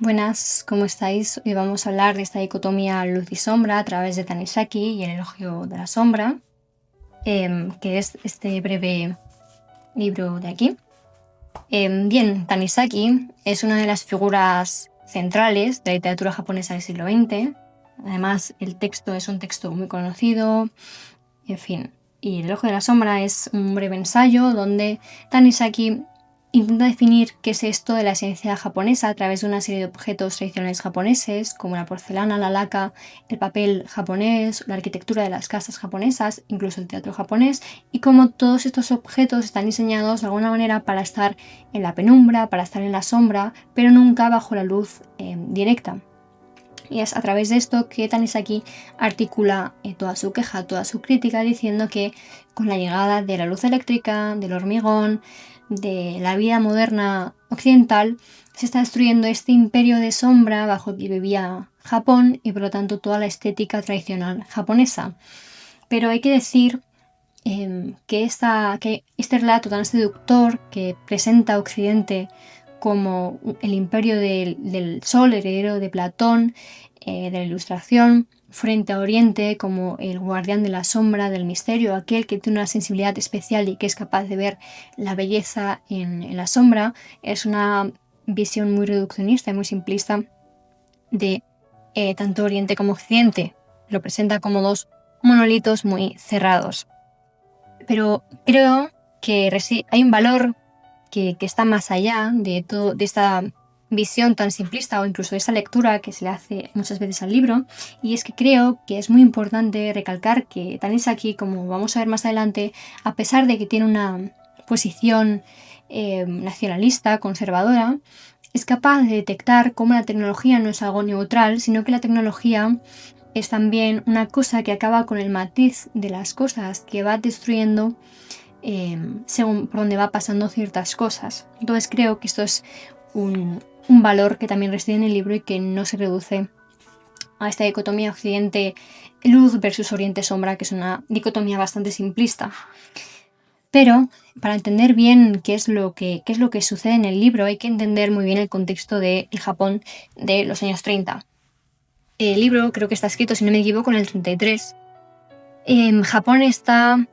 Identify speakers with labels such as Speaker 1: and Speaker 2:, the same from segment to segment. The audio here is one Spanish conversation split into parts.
Speaker 1: Buenas, ¿cómo estáis? Hoy vamos a hablar de esta dicotomía luz y sombra a través de Tanizaki y el elogio de la sombra, que es este breve libro de aquí. Bien, Tanizaki es una de las figuras centrales de la literatura japonesa del siglo XX. Además, el texto es un texto muy conocido, en fin. Y el elogio de la sombra es un breve ensayo donde Tanizaki intenta definir qué es esto de la esencia japonesa a través de una serie de objetos tradicionales japoneses, como la porcelana, la laca, el papel japonés, la arquitectura de las casas japonesas, incluso el teatro japonés, y cómo todos estos objetos están diseñados de alguna manera para estar en la penumbra, para estar en la sombra, pero nunca bajo la luz directa. Y es a través de esto que Tanizaki articula toda su queja, toda su crítica, diciendo que con la llegada de la luz eléctrica, del hormigón, de la vida moderna occidental, se está destruyendo este imperio de sombra bajo el que vivía Japón y por lo tanto toda la estética tradicional japonesa. Pero hay que decir que este relato tan seductor que presenta a Occidente como el imperio del sol, heredero de Platón, de la Ilustración, frente a Oriente como el guardián de la sombra, del misterio, aquel que tiene una sensibilidad especial y que es capaz de ver la belleza en la sombra, es una visión muy reduccionista y muy simplista de tanto Oriente como Occidente. Lo presenta como dos monolitos muy cerrados. Pero creo que hay un valor que está más allá de esta visión tan simplista o incluso de esta lectura que se le hace muchas veces al libro, y es que creo que es muy importante recalcar que Tanizaki, como vamos a ver más adelante, a pesar de que tiene una posición nacionalista, conservadora, es capaz de detectar cómo la tecnología no es algo neutral, sino que la tecnología es también una cosa que acaba con el matiz de las cosas, que va destruyendo según por donde va pasando ciertas cosas. Entonces creo que esto es un valor que también reside en el libro y que no se reduce a esta dicotomía occidente-luz versus oriente-sombra, que es una dicotomía bastante simplista. Pero para entender bien qué es lo que sucede en el libro hay que entender muy bien el contexto del Japón de los años 30. El libro creo que está escrito, si no me equivoco, en el 33. Japón está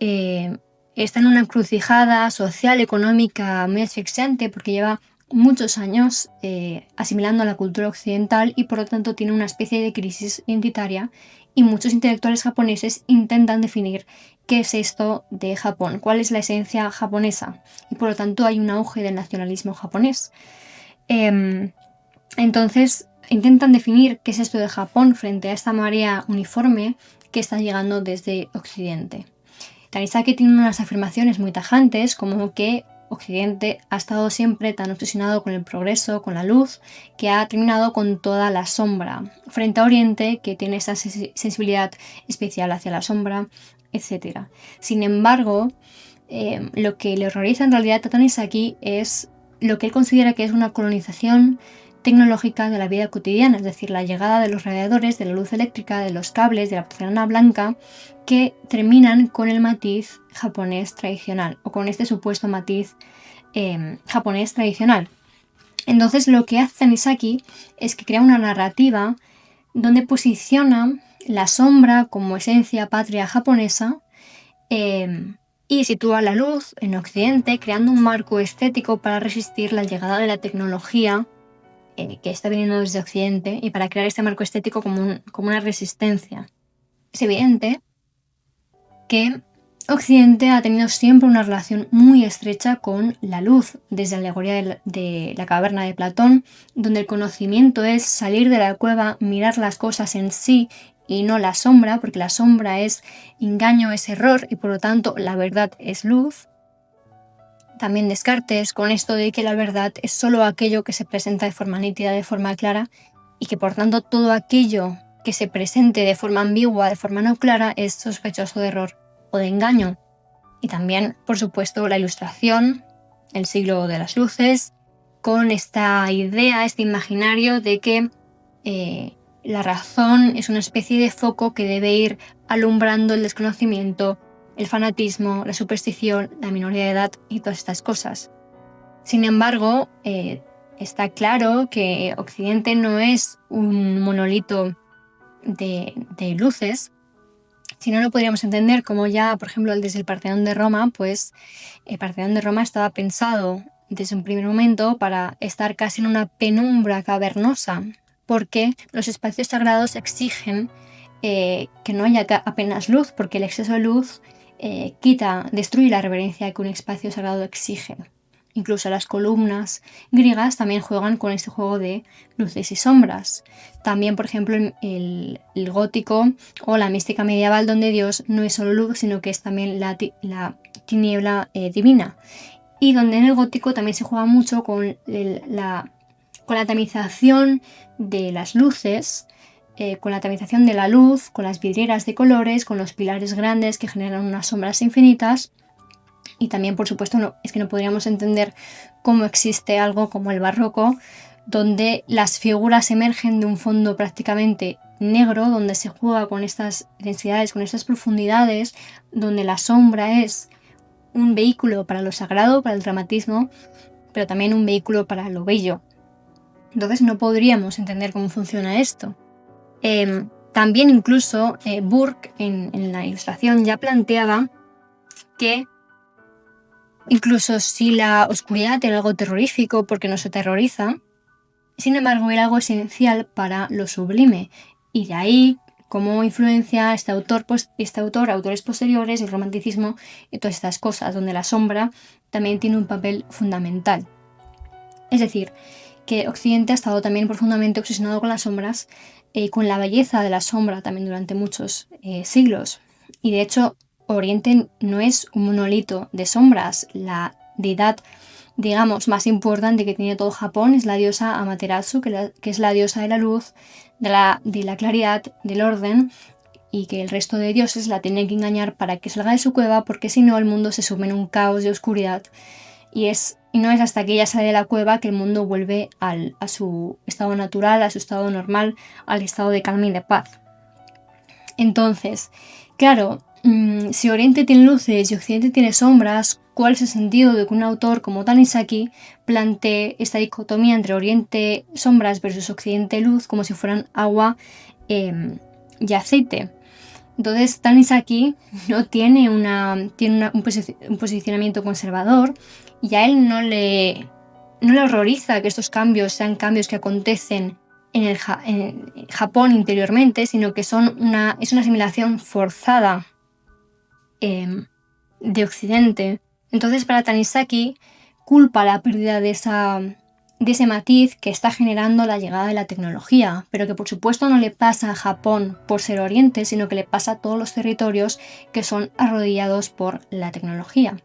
Speaker 1: en una encrucijada social, económica muy asfixiante porque lleva muchos años asimilando a la cultura occidental y por lo tanto tiene una especie de crisis identitaria, y muchos intelectuales japoneses intentan definir qué es esto de Japón, cuál es la esencia japonesa, y por lo tanto hay un auge del nacionalismo japonés. Entonces intentan definir qué es esto de Japón frente a esta marea uniforme que está llegando desde Occidente. Tanizaki tiene unas afirmaciones muy tajantes, como que Occidente ha estado siempre tan obsesionado con el progreso, con la luz, que ha terminado con toda la sombra, frente a Oriente, que tiene esa sensibilidad especial hacia la sombra, etc. Sin embargo, lo que le horroriza en realidad a Tanizaki es lo que él considera que es una colonización tecnológica de la vida cotidiana, es decir, la llegada de los radiadores, de la luz eléctrica, de los cables, de la porcelana blanca, que terminan con el matiz japonés tradicional, o con este supuesto matiz japonés tradicional. Entonces lo que hace Tanizaki es que crea una narrativa donde posiciona la sombra como esencia patria japonesa y sitúa la luz en Occidente, creando un marco estético para resistir la llegada de la tecnología que está viniendo desde Occidente, y para crear este marco estético como una resistencia. Es evidente que Occidente ha tenido siempre una relación muy estrecha con la luz, desde la alegoría de la caverna de Platón, donde el conocimiento es salir de la cueva, mirar las cosas en sí y no la sombra, porque la sombra es engaño, es error, y por lo tanto la verdad es luz. También Descartes, con esto de que la verdad es solo aquello que se presenta de forma nítida, de forma clara, y que por tanto todo aquello que se presente de forma ambigua, de forma no clara, es sospechoso de error o de engaño. Y también, por supuesto, la Ilustración, el siglo de las luces, con esta idea, este imaginario de que la razón es una especie de foco que debe ir alumbrando el desconocimiento, el fanatismo, la superstición, la minoría de edad y todas estas cosas. Sin embargo, está claro que Occidente no es un monolito de luces, si no lo podríamos entender como ya, por ejemplo, desde el Partenón de Roma, pues el Partenón de Roma estaba pensado desde un primer momento para estar casi en una penumbra cavernosa, porque los espacios sagrados exigen que no haya apenas luz, porque el exceso de luz destruye la reverencia que un espacio sagrado exige. Incluso las columnas griegas también juegan con este juego de luces y sombras. También, por ejemplo, el gótico o la mística medieval, donde Dios no es solo luz, sino que es también la tiniebla divina. Y donde en el gótico también se juega mucho con la tamización de las luces, con la tamización de la luz, con las vidrieras de colores, con los pilares grandes que generan unas sombras infinitas. Y también, por supuesto, es que no podríamos entender cómo existe algo como el barroco, donde las figuras emergen de un fondo prácticamente negro, donde se juega con estas densidades, con estas profundidades, donde la sombra es un vehículo para lo sagrado, para el dramatismo, pero también un vehículo para lo bello. Entonces no podríamos entender cómo funciona esto. También incluso Burke en la Ilustración ya planteaba que incluso si la oscuridad era algo terrorífico porque nos aterroriza, sin embargo era algo esencial para lo sublime. Y de ahí cómo influencia este autor, autores posteriores, el romanticismo y todas estas cosas, donde la sombra también tiene un papel fundamental. Es decir, que Occidente ha estado también profundamente obsesionado con las sombras y con la belleza de la sombra también durante muchos siglos. Y de hecho, Oriente no es un monolito de sombras. La deidad, digamos, más importante que tiene todo Japón es la diosa Amaterasu, que es la diosa de la luz, de la claridad, del orden, y que el resto de dioses la tienen que engañar para que salga de su cueva, porque si no el mundo se sume en un caos de oscuridad. Y no es hasta que ella sale de la cueva que el mundo vuelve a su estado natural, a su estado normal, al estado de calma y de paz. Entonces, claro, si Oriente tiene luces y Occidente tiene sombras, ¿cuál es el sentido de que un autor como Tanizaki plantee esta dicotomía entre Oriente sombras versus Occidente luz como si fueran agua y aceite? Entonces Tanizaki no tiene un posicionamiento conservador y a él no le horroriza que estos cambios sean cambios que acontecen en Japón interiormente, sino que es una asimilación forzada de Occidente. Entonces para Tanizaki culpa la pérdida de ese matiz que está generando la llegada de la tecnología, pero que por supuesto no le pasa a Japón por ser Oriente, sino que le pasa a todos los territorios que son arrodillados por la tecnología.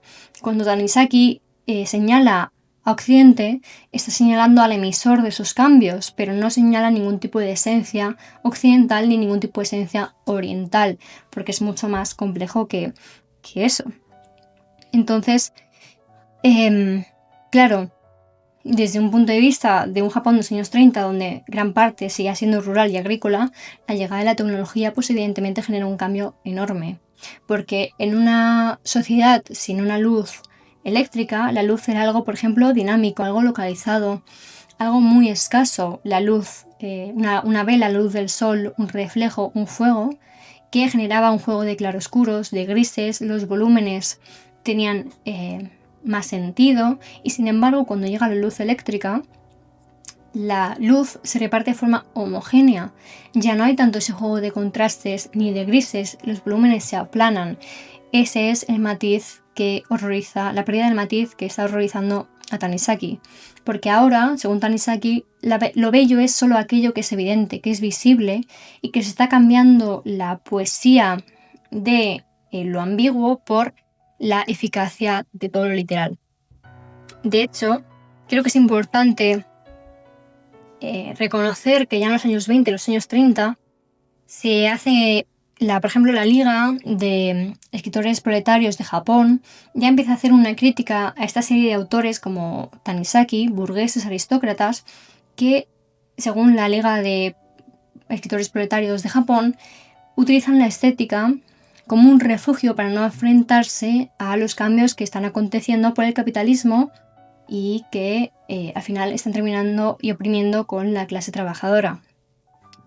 Speaker 1: Cuando Tanizaki señala a Occidente, está señalando al emisor de esos cambios, pero no señala ningún tipo de esencia occidental ni ningún tipo de esencia oriental, porque es mucho más complejo que eso. Entonces, claro, desde un punto de vista de un Japón de los años 30, donde gran parte sigue siendo rural y agrícola, la llegada de la tecnología pues evidentemente genera un cambio enorme, porque en una sociedad sin una luz eléctrica, la luz era algo, por ejemplo, dinámico, algo localizado, algo muy escaso. La luz, una vela, la luz del sol, un reflejo, un fuego, que generaba un juego de claroscuros, de grises, los volúmenes tenían más sentido, y sin embargo cuando llega la luz eléctrica, la luz se reparte de forma homogénea. Ya no hay tanto ese juego de contrastes ni de grises, los volúmenes se aplanan. Ese es el matiz que horroriza, la pérdida del matiz que está horrorizando a Tanizaki. Porque ahora, según Tanizaki, lo bello es solo aquello que es evidente, que es visible, y que se está cambiando la poesía de lo ambiguo por la eficacia de todo lo literal. De hecho, creo que es importante reconocer que ya en los años 20, los años 30, se hace, por ejemplo, la Liga de Escritores Proletarios de Japón ya empieza a hacer una crítica a esta serie de autores como Tanizaki, burgueses aristócratas, que, según la Liga de Escritores Proletarios de Japón, utilizan la estética como un refugio para no enfrentarse a los cambios que están aconteciendo por el capitalismo y que al final están terminando y oprimiendo con la clase trabajadora.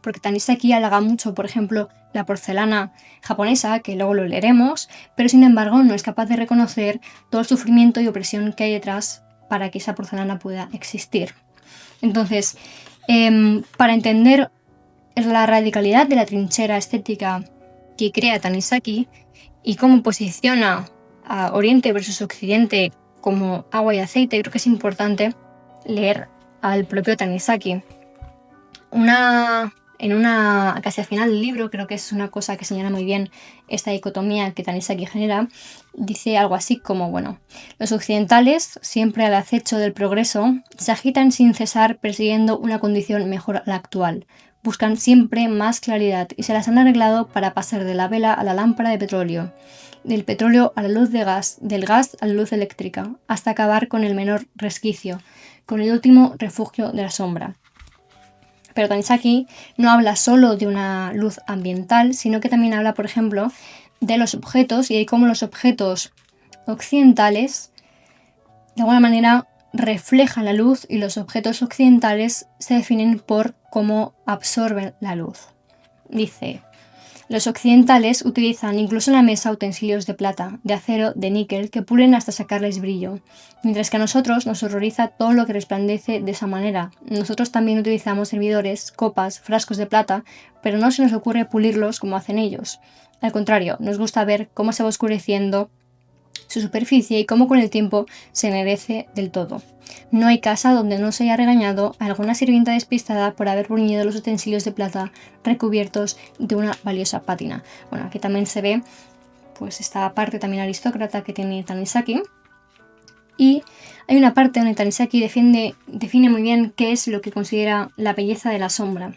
Speaker 1: Porque Tanizaki halaga mucho, por ejemplo, la porcelana japonesa, que luego lo leeremos, pero sin embargo no es capaz de reconocer todo el sufrimiento y opresión que hay detrás para que esa porcelana pueda existir. Entonces, para entender la radicalidad de la trinchera estética que crea Tanizaki y cómo posiciona a Oriente versus Occidente como agua y aceite, creo que es importante leer al propio Tanizaki. Casi al final del libro, creo que es una cosa que señala muy bien esta dicotomía que Tanizaki genera, dice algo así como, los occidentales, siempre al acecho del progreso, se agitan sin cesar persiguiendo una condición mejor a la actual. Buscan siempre más claridad y se las han arreglado para pasar de la vela a la lámpara de petróleo, del petróleo a la luz de gas, del gas a la luz eléctrica, hasta acabar con el menor resquicio, con el último refugio de la sombra. Pero Tanizaki no habla solo de una luz ambiental, sino que también habla, por ejemplo, de los objetos y de cómo los objetos occidentales de alguna manera reflejan la luz y los objetos occidentales se definen por cómo absorben la luz. Dice: los occidentales utilizan incluso en la mesa utensilios de plata, de acero, de níquel, que pulen hasta sacarles brillo, mientras que a nosotros nos horroriza todo lo que resplandece de esa manera. Nosotros también utilizamos servidores, copas, frascos de plata, pero no se nos ocurre pulirlos como hacen ellos. Al contrario, nos gusta ver cómo se va oscureciendo su superficie y cómo con el tiempo se ennerece del todo. No hay casa donde no se haya regañado a alguna sirvienta despistada por haber bruñido los utensilios de plata recubiertos de una valiosa pátina. Aquí también se ve pues esta parte también aristócrata que tiene Tanizaki. Y hay una parte donde Tanizaki define muy bien qué es lo que considera la belleza de la sombra.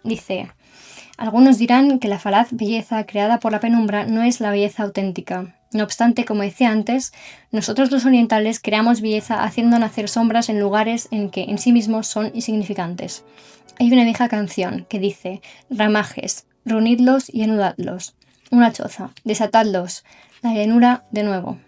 Speaker 1: Dice: algunos dirán que la falaz belleza creada por la penumbra no es la belleza auténtica. No obstante, como decía antes, nosotros los orientales creamos belleza haciendo nacer sombras en lugares en que en sí mismos son insignificantes. Hay una vieja canción que dice: ramajes, reunidlos y anudadlos. Una choza, desatadlos, la llanura de nuevo.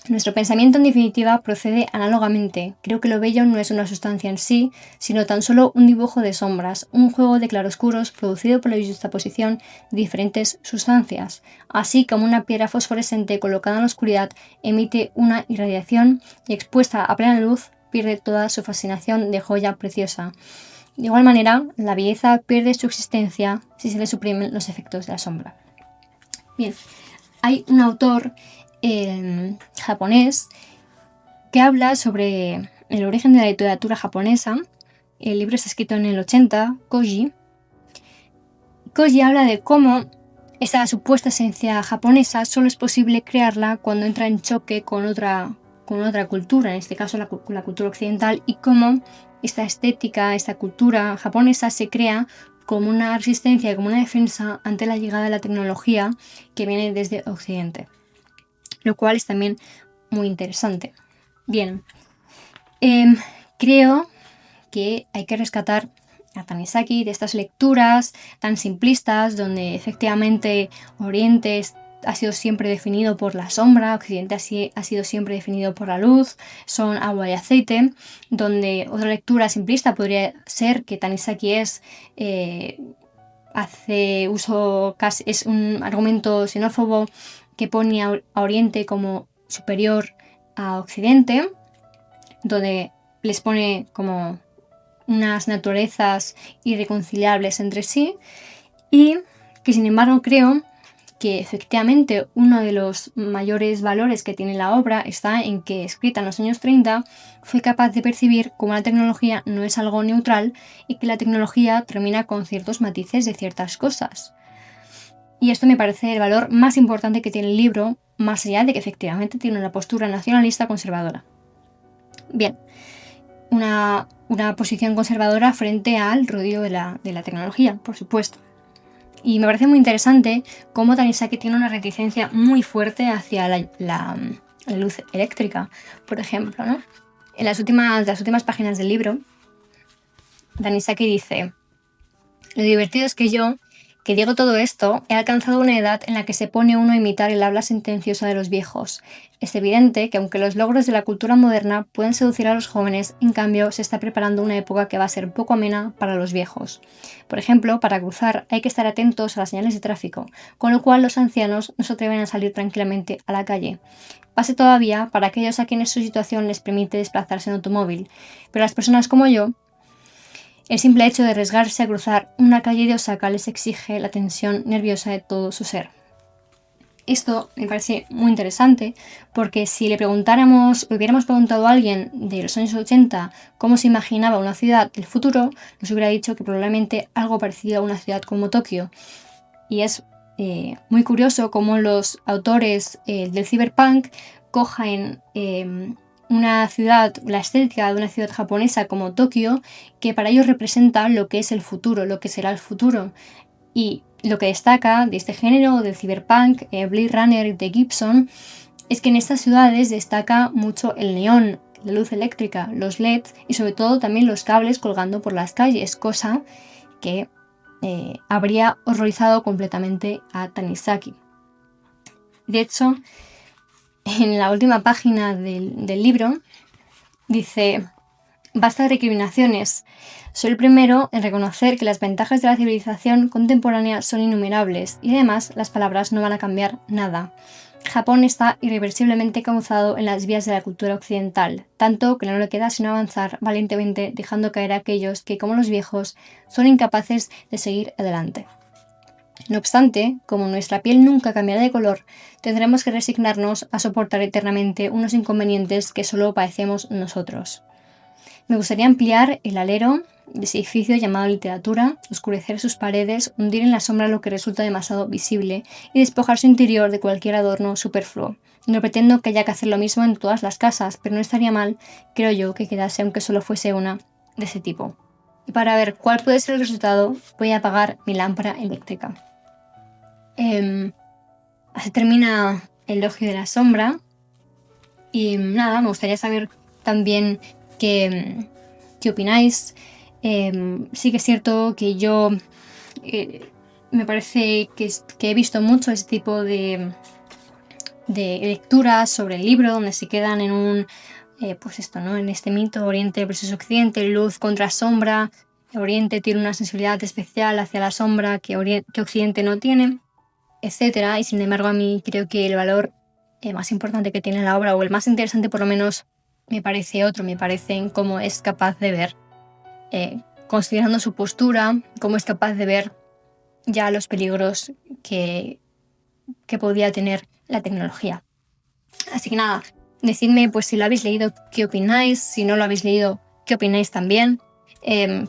Speaker 1: Nuestro pensamiento, en definitiva, procede análogamente. Creo que lo bello no es una sustancia en sí, sino tan solo un dibujo de sombras, un juego de claroscuros producido por la juxtaposición de diferentes sustancias. Así como una piedra fosforescente colocada en la oscuridad emite una irradiación y expuesta a plena luz pierde toda su fascinación de joya preciosa. De igual manera, la belleza pierde su existencia si se le suprimen los efectos de la sombra. Bien, hay un autor japonés que habla sobre el origen de la literatura japonesa. El libro está escrito en el 80, Koji. Koji habla de cómo esa supuesta esencia japonesa solo es posible crearla cuando entra en choque con otra cultura, en este caso la cultura occidental, y cómo esta estética, esta cultura japonesa se crea como una resistencia, como una defensa ante la llegada de la tecnología que viene desde Occidente. Lo cual es también muy interesante. Bien, creo que hay que rescatar a Tanizaki de estas lecturas tan simplistas, donde efectivamente Oriente ha sido siempre definido por la sombra, Occidente ha sido siempre definido por la luz, son agua y aceite, donde otra lectura simplista podría ser que Tanizaki hace uso, es un argumento xenófobo que pone a Oriente como superior a Occidente, donde les pone como unas naturalezas irreconciliables entre sí, y que sin embargo creo que efectivamente uno de los mayores valores que tiene la obra está en que, escrita en los años 30, fue capaz de percibir cómo la tecnología no es algo neutral y que la tecnología termina con ciertos matices de ciertas cosas. Y esto me parece el valor más importante que tiene el libro, más allá de que efectivamente tiene una postura nacionalista conservadora. Bien, una posición conservadora frente al rodillo de la tecnología, por supuesto. Y me parece muy interesante cómo Tanizaki tiene una reticencia muy fuerte hacia la luz eléctrica, por ejemplo, ¿no? En las últimas páginas del libro, Tanizaki dice: lo divertido es que yo, Que digo todo esto, he alcanzado una edad en la que se pone uno a imitar el habla sentenciosa de los viejos. Es evidente que aunque los logros de la cultura moderna pueden seducir a los jóvenes, en cambio se está preparando una época que va a ser poco amena para los viejos. Por ejemplo, para cruzar hay que estar atentos a las señales de tráfico, con lo cual los ancianos no se atreven a salir tranquilamente a la calle. Pase todavía para aquellos a quienes su situación les permite desplazarse en automóvil, pero las personas como yo, el simple hecho de arriesgarse a cruzar una calle de Osaka les exige la tensión nerviosa de todo su ser. Esto me parece muy interesante porque si le hubiéramos preguntado a alguien de los años 80 cómo se imaginaba una ciudad del futuro, nos hubiera dicho que probablemente algo parecido a una ciudad como Tokio. Y es muy curioso cómo los autores del cyberpunk cogen una ciudad, la estética de una ciudad japonesa como Tokio, que para ellos representa lo que es el futuro, lo que será el futuro. Y lo que destaca de este género, del cyberpunk, Blade Runner de Gibson, es que en estas ciudades destaca mucho el neón, la luz eléctrica, los LEDs y sobre todo también los cables colgando por las calles, cosa que habría horrorizado completamente a Tanizaki. De hecho, en la última página del libro dice: basta de recriminaciones. Soy el primero en reconocer que las ventajas de la civilización contemporánea son innumerables y además las palabras no van a cambiar nada. Japón está irreversiblemente cauzado en las vías de la cultura occidental, tanto que no le queda sino avanzar valientemente dejando caer a aquellos que, como los viejos, son incapaces de seguir adelante. No obstante, como nuestra piel nunca cambiará de color, tendremos que resignarnos a soportar eternamente unos inconvenientes que solo padecemos nosotros. Me gustaría ampliar el alero de ese edificio llamado literatura, oscurecer sus paredes, hundir en la sombra lo que resulta demasiado visible y despojar su interior de cualquier adorno superfluo. No pretendo que haya que hacer lo mismo en todas las casas, pero no estaría mal, creo yo, que quedase aunque solo fuese una de ese tipo. Y para ver cuál puede ser el resultado, voy a apagar mi lámpara eléctrica. Así termina el elogio de la sombra. Y nada, me gustaría saber también qué opináis. Sí que es cierto que yo me parece que he visto mucho ese tipo de lecturas sobre el libro donde se quedan en un pues esto, ¿no? En este mito Oriente versus Occidente, luz contra sombra. Oriente tiene una sensibilidad especial hacia la sombra que Occidente no tiene, etcétera. Y sin embargo, a mí creo que el valor más importante que tiene la obra, o el más interesante por lo menos, me parece en cómo es capaz de ver, considerando su postura, cómo es capaz de ver ya los peligros que podía tener la tecnología. Así que nada, decidme pues si lo habéis leído, qué opináis, si no lo habéis leído, qué opináis también,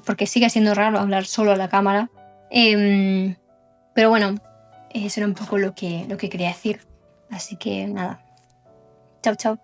Speaker 1: porque sigue siendo raro hablar solo a la cámara, pero bueno, eso era un poco lo que quería decir. Así que nada, chao chao.